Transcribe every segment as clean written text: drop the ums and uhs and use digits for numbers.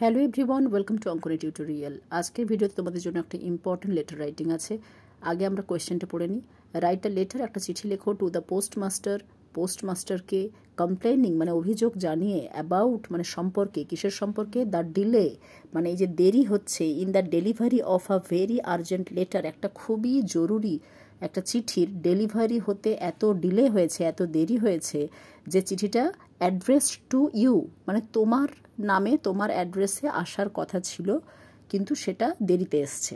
Hello everyone, welcome to Ankoni tutorial. আজকের ভিডিওতে তোমাদের জন্য একটা ইম্পর্টেন্ট লেটার রাইটিং আছে। আগে আমরা কোয়েশ্চেনটা পড়ে নিই। রাইট আ লেটার, একটা চিঠি লেখো টু দ্য পোস্টমাস্টার। পোস্টমাস্টারকে কমপ্লেনিং মানে অভিযোগ জানিয়ে, অ্যাবাউট মানে সম্পর্কে, কিসের সম্পর্কে, দ্য ডিলে মানে এই যে দেরি হচ্ছে, in the delivery of a very urgent letter, একটা খুবই জরুরি একটা চিঠির ডেলিভারি হতে এত ডিলে হয়েছে, এত দেরি হয়েছে যে চিঠিটা অ্যাড্রেস টু ইউ মানে তোমার নামে, তোমার অ্যাড্রেসে আসার কথা ছিল, কিন্তু সেটা দেরিতে এসছে,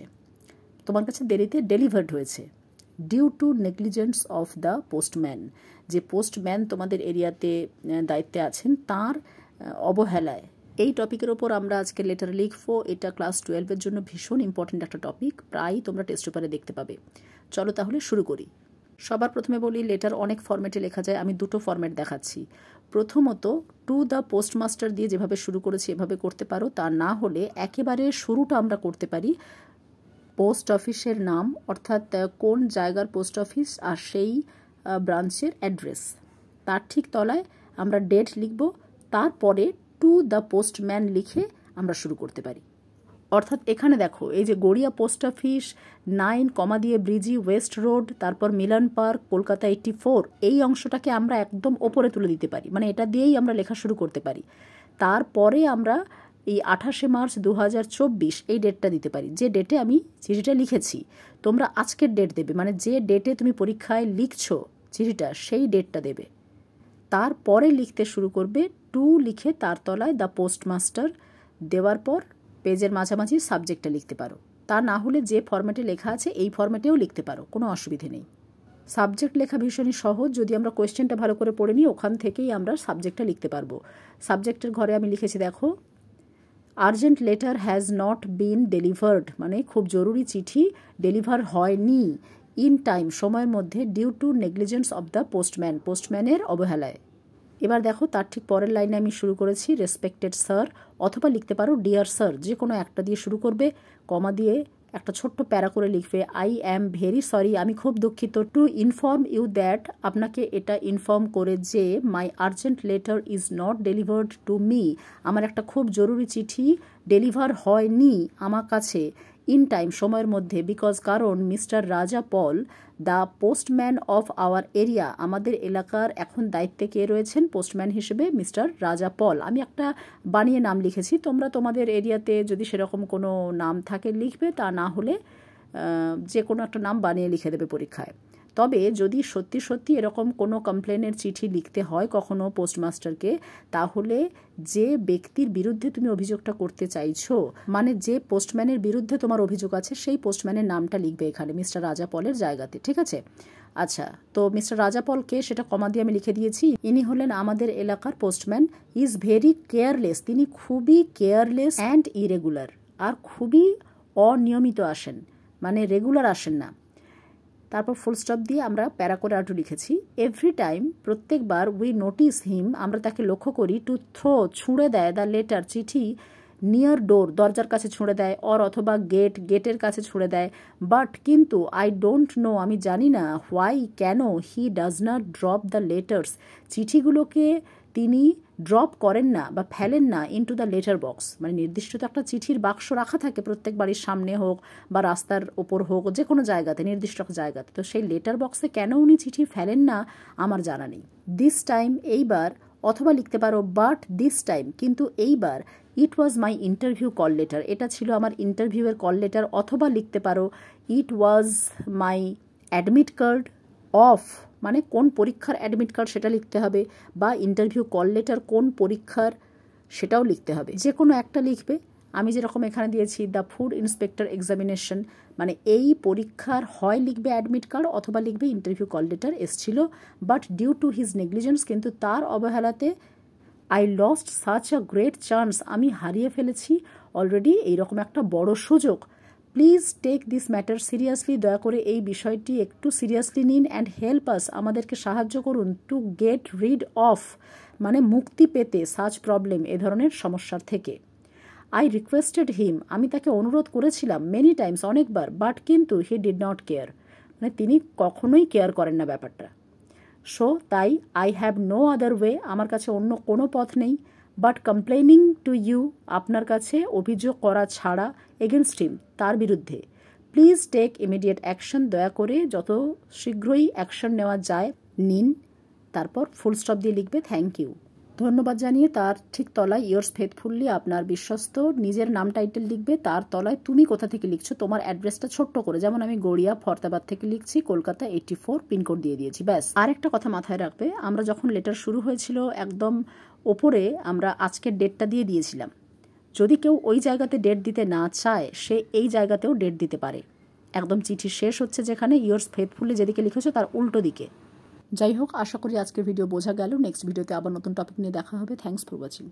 তোমার কাছে দেরিতে ডেলিভার্ড হয়েছে। Due to negligence of the postman, যে পোস্টম্যান তোমাদের এরিয়াতে দায়িত্বে আছেন তার অবহেলায়। এই টপিকের ওপর আমরা আজকে লেটার লিখবো। এটা ক্লাস 12-এর জন্য ভীষণ ইম্পর্টেন্ট একটা টপিক, প্রায় তোমরা টেস্ট পেপারে দেখতে পাবে। চলো তাহলে শুরু করি। সবার প্রথমে বলি, লেটার অনেক ফরম্যাটে লেখা যায়, আমি দুটো ফরম্যাট দেখাচ্ছি। প্রথমত টু দ্য পোস্টমাস্টার দিয়ে যেভাবে শুরু করেছি এভাবে করতে পারো, তা না হলে একেবারে শুরুটা আমরা করতে পারি পোস্ট অফিসের নাম, অর্থাৎ কোন জায়গার পোস্ট অফিস আর সেই ব্রাঞ্চের অ্যাড্রেস, তার ঠিক তলায় আমরা ডেট লিখব, তারপরে টু দ্য পোস্টম্যান লিখে আমরা শুরু করতে পারি। অর্থাৎ এখানে দেখো, এই যে গড়িয়া পোস্ট অফিস 9 কমা দিয়ে ব্রিজি ওয়েস্ট রোড, তারপর মিলন পার্ক, কলকাতা 84, এই অংশটাকে আমরা একদম ওপরে তুলে দিতে পারি, মানে এটা দিয়েই আমরা লেখা শুরু করতে পারি। তারপরে আমরা এই 28 মার্চ 2024 এই ডেটটা দিতে পারি, যে ডেটে আমি চিঠিটা লিখেছি। তোমরা আজকের ডেট দেবে, মানে যে ডেটে তুমি পরীক্ষায় লিখছো চিঠিটা সেই ডেটটা দেবে। তারপরে লিখতে শুরু করবে টু লিখে তার তলায় দ্য পোস্টমাস্টার দেওয়ার পর পেজের মাঝামাঝি সাবজেক্টটা লিখতে পারো। তা না হলে যে ফরম্যাটে লেখা আছে এই ফরম্যাটেও লিখতে পারো, কোনো অসুবিধে নেই। সাবজেক্ট লেখা ভীষণই সহজ, যদি আমরা কোয়েশ্চেনটা ভালো করে পড়ে নিই ওখান থেকেই আমরা সাবজেক্টটা লিখতে পারবো। সাবজেক্টের ঘরে আমি লিখেছি দেখো, urgent letter has not been delivered, মানে খুব জরুরি চিঠি ডেলিভার হয়নি, ইন টাইম সময়ের মধ্যে, due to negligence of the postman পোস্টম্যানের অবহেলায়। এবার দেখো তার ঠিক পরের লাইনে আমি শুরু করেছি রেসপেক্টেড স্যার, অথবা লিখতে পারো ডিয়ার স্যার, যে কোনো একটা দিয়ে শুরু করবে, কমা দিয়ে একটা ছোট্ট প্যারা করে লিখবে, আই অ্যাম ভেরি সরি, আমি খুব দুঃখিত, টু ইনফর্ম ইউ দ্যাট, আপনাকে এটা ইনফর্ম করে যে, my urgent letter is not delivered to me, আমার একটা খুব জরুরি চিঠি ডেলিভার হয়নি আমার কাছে, ইন টাইম সময়ের মধ্যে, বিকজ কারণ mister Raja Pal the postman of our area, আমাদের এলাকার এখন দায়িত্বে কে রয়েছেন পোস্টম্যান হিসেবে, মিস্টার রাজা পল। আমি একটা বানিয়ে নাম লিখেছি, তোমরা তোমাদের এরিয়াতে যদি সেরকম কোনো নাম থাকে লিখবে, তা না হলে যে কোনো একটা নাম বানিয়ে লিখে দেবে পরীক্ষায়। তবে যদি সত্যি সত্যি এরকম কোনো কমপ্লেনের চিঠি লিখতে হয় কখনো পোস্টমাস্টারকে, তাহলে যে ব্যক্তির বিরুদ্ধে তুমি অভিযোগটা করতে চাইছো, মানে যে পোস্টম্যানের বিরুদ্ধে তোমার অভিযোগ আছে সেই পোস্টম্যানের নামটা লিখবে এখানে মিস্টার রাজা পলের জায়গাতে, ঠিক আছে? আচ্ছা, তো মিস্টার রাজা পলকে সেটা কমা দিয়ে আমি লিখে দিয়েছি, ইনি হলেন আমাদের এলাকার পোস্টম্যান, ইজ ভেরি কেয়ারলেস, তিনি খুবই কেয়ারলেস অ্যান্ড ইরেগুলার, আর খুবই অনিয়মিত আসেন, মানে রেগুলার আসেন না। তারপর ফুল স্টপ দিয়ে আমরা প্যারা করে আরটু লিখেছি, এভরি টাইম প্রত্যেকবার, উই নোটিস হিম আমরা তাকে লক্ষ্য করি, টু থ্রো ছুঁড়ে দেয়, দ্য লেটার চিঠি, নিয়ার ডোর দরজার কাছে ছুঁড়ে দেয়, অর অথবা গেটের কাছে ছুঁড়ে দেয়, বাট কিন্তু, আই ডোন্ট নো আমি জানি না, হোয়াই কেন, he does not drop the letters চিঠিগুলোকে তিনি ড্রপ করেন না বা ফেলেন না, ইনটু দ্য লেটার বক্স, মানে নির্দিষ্ট তো একটা চিঠির বাক্স রাখা থাকে প্রত্যেক বাড়ির সামনে হোক বা রাস্তার ওপর হোক, যে কোনো জায়গাতে, নির্দিষ্ট জায়গাতে, তো সেই লেটার বক্সে কেন উনি চিঠি ফেলেন না আমার জানা নেই। দিস টাইম এইবার, অথবা লিখতে পারো বাট দিস টাইম কিন্তু এইবার, ইট ওয়াজ মাই ইন্টারভিউ কল লেটার, এটা ছিল আমার ইন্টারভিউয়ের কল লেটার, অথবা লিখতে পারো ইট ওয়াজ মাই অ্যাডমিট কার্ড অফ, মানে কোন পরীক্ষার অ্যাডমিট কার্ড সেটা লিখতে হবে, বা ইন্টারভিউ কল লেটার কোন পরীক্ষার সেটাও লিখতে হবে, যে কোনো একটা লিখবে। আমি যেরকম এখানে দিয়েছি দ্য ফুড ইন্সপেক্টর এক্সামিনেশন, মানে এই পরীক্ষার হয় লিখবে অ্যাডমিট কার্ড অথবা লিখবে ইন্টারভিউ কল লেটার এসছিল, but due to his negligence কিন্তু তার অবহেলাতে, I lost such a great chance আমি হারিয়ে ফেলেছি অলরেডি এইরকম একটা বড় সুযোগ, please take this matter seriously, দয়া করে এই বিষয়টি একটু সিরিয়াসলি নিন, অ্যান্ড হেল্প আস আমাদেরকে সাহায্য করুন, টু গেট রিড অফ মানে মুক্তি পেতে, সাচ প্রবলেম এ ধরনের সমস্যার থেকে। আই রিকোয়েস্টেড হিম আমি তাকে অনুরোধ করেছিলাম, মেনি টাইমস অনেকবার, বাট কিন্তু হি ডিড নট কেয়ার মানে তিনি কখনোই কেয়ার করেন না ব্যাপারটা। সো তাই, I have no other way আমার কাছে অন্য কোনো পথ নেই, বাট কমপ্লেনিং টু ইউ, আপনার কাছে অভিযোগ করা ছাড়া, এগেনস্ট হিম, তার বিরুদ্ধে। প্লিজ টেক ইমিডিয়েট অ্যাকশন, দয়া করে যত শীঘ্রই অ্যাকশন নেওয়া যায় নিন। তারপর ফুল স্টপ দিয়ে লিখবে থ্যাংক ইউ। ধন্যবাদ জানিয়ে তার ঠিক তলায় ইয়ার্স ফেথফুল্লি, আপনার বিশ্বস্ত, নিজের নাম টাইটেল লিখবে। তার তলায় তুমি কোথা থেকে লিখছো, তোমার অ্যাড্রেসটা ছোট্ট করে, যেমন আমি গড়িয়া ফরতাবাদ থেকে লিখছি, কলকাতা 84 পিনকোড দিয়ে দিয়েছি, ব্যাস। আর একটা কথা মাথায় রাখবে, আমরা যখন লেটার শুরু হয়েছিল একদম ওপরে আমরা আজকের ডেটটা দিয়ে দিয়েছিলাম। যদি কেউ ওই জায়গাতে ডেট দিতে না চায়, সে এই জায়গাতেও ডেট দিতে পারে। একদম চিঠি শেষ হচ্ছে যেখানে, ইয়ার্স ফেথফুলি যেদিকে লিখেছো তার উল্টো দিকে। যাই হোক, আশা করি আজকের ভিডিও বোঝা গেল। নেক্সট ভিডিওতে আবার নতুন টপিক নিয়ে দেখা হবে। Thanks for watching.